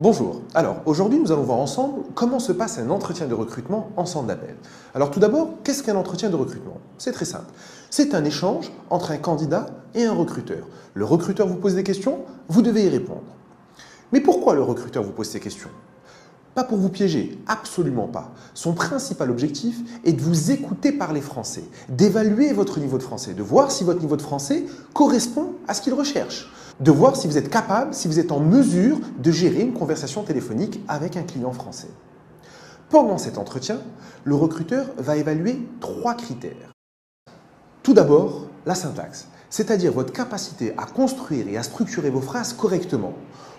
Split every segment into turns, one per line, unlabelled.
Bonjour, alors aujourd'hui nous allons voir ensemble comment se passe un entretien de recrutement en centre d'appel. Alors tout d'abord, qu'est-ce qu'un entretien de recrutement? C'est très simple. C'est un échange entre un candidat et un recruteur. Le recruteur vous pose des questions, vous devez y répondre. Mais pourquoi le recruteur vous pose ces questions? Pas pour vous piéger, absolument pas. Son principal objectif est de vous écouter parler français, d'évaluer votre niveau de français, de voir si votre niveau de français correspond à ce qu'il recherche, de voir si vous êtes capable, si vous êtes en mesure de gérer une conversation téléphonique avec un client français. Pendant cet entretien, le recruteur va évaluer 3 critères. Tout d'abord, la syntaxe, c'est-à-dire votre capacité à construire et à structurer vos phrases correctement.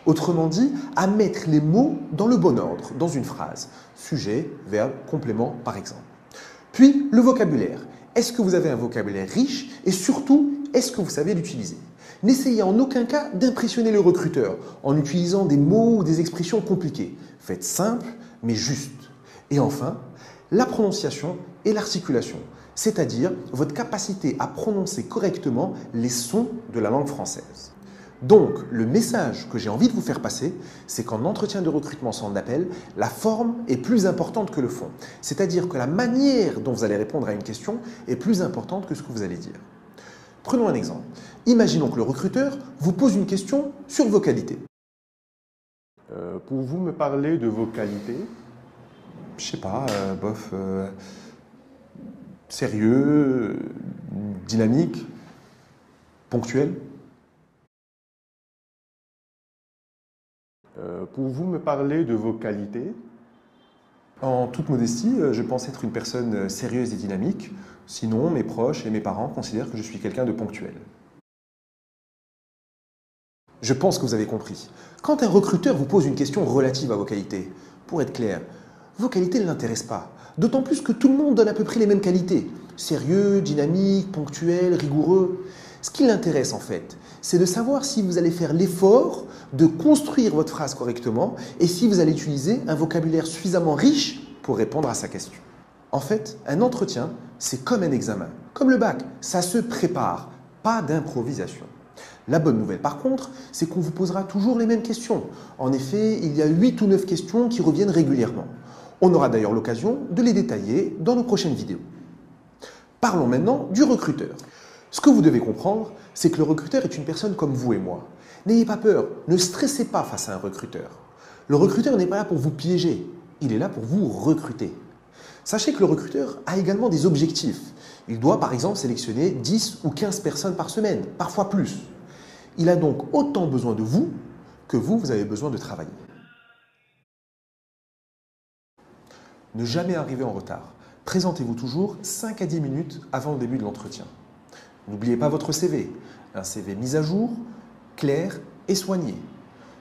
Autrement dit, à mettre les mots dans le bon ordre, dans une phrase. Sujet, verbe, complément, par exemple. Puis, le vocabulaire. Est-ce que vous avez un vocabulaire riche et surtout, est-ce que vous savez l'utiliser? N'essayez en aucun cas d'impressionner le recruteur en utilisant des mots ou des expressions compliquées. Faites simple, mais juste. Et enfin, la prononciation et l'articulation, c'est-à-dire votre capacité à prononcer correctement les sons de la langue française. Donc, le message que j'ai envie de vous faire passer, c'est qu'en entretien de recrutement centre d'appel, la forme est plus importante que le fond. C'est-à-dire que la manière dont vous allez répondre à une question est plus importante que ce que vous allez dire. Prenons un exemple. Imaginons que le recruteur vous pose une question sur vos qualités.
Pouvez-vous me parler de vos qualités?
Je sais pas, sérieux, dynamique, ponctuel.
Pouvez-vous me parler de vos qualités?
En toute modestie, je pense être une personne sérieuse et dynamique. Sinon, mes proches et mes parents considèrent que je suis quelqu'un de ponctuel. Je pense que vous avez compris. Quand un recruteur vous pose une question relative à vos qualités, pour être clair, vos qualités ne l'intéressent pas. D'autant plus que tout le monde donne à peu près les mêmes qualités. Sérieux, dynamique, ponctuel, rigoureux. Ce qui l'intéresse en fait, c'est de savoir si vous allez faire l'effort de construire votre phrase correctement et si vous allez utiliser un vocabulaire suffisamment riche pour répondre à sa question. En fait, un entretien, c'est comme un examen. Comme le bac, ça se prépare, pas d'improvisation. La bonne nouvelle par contre, c'est qu'on vous posera toujours les mêmes questions. En effet, il y a 8 ou 9 questions qui reviennent régulièrement. On aura d'ailleurs l'occasion de les détailler dans nos prochaines vidéos. Parlons maintenant du recruteur. Ce que vous devez comprendre, c'est que le recruteur est une personne comme vous et moi. N'ayez pas peur, ne stressez pas face à un recruteur. Le recruteur n'est pas là pour vous piéger, il est là pour vous recruter. Sachez que le recruteur a également des objectifs. Il doit par exemple sélectionner 10 ou 15 personnes par semaine, parfois plus. Il a donc autant besoin de vous que vous avez besoin de travailler. Ne jamais arriver en retard. Présentez-vous toujours 5 à 10 minutes avant le début de l'entretien. N'oubliez pas votre CV, un CV mis à jour, clair et soigné.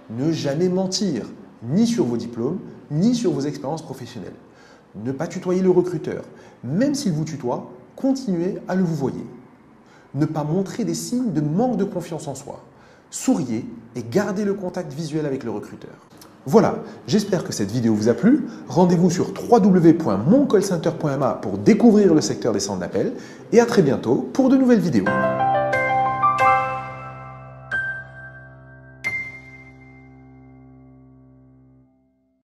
Ne jamais mentir, ni sur vos diplômes, ni sur vos expériences professionnelles. Ne pas tutoyer le recruteur. Même s'il vous tutoie, continuez à le vouvoyer. Ne pas montrer des signes de manque de confiance en soi. Souriez et gardez le contact visuel avec le recruteur. Voilà, j'espère que cette vidéo vous a plu. Rendez-vous sur www.moncallcenter.ma pour découvrir le secteur des centres d'appel et à très bientôt pour de nouvelles vidéos.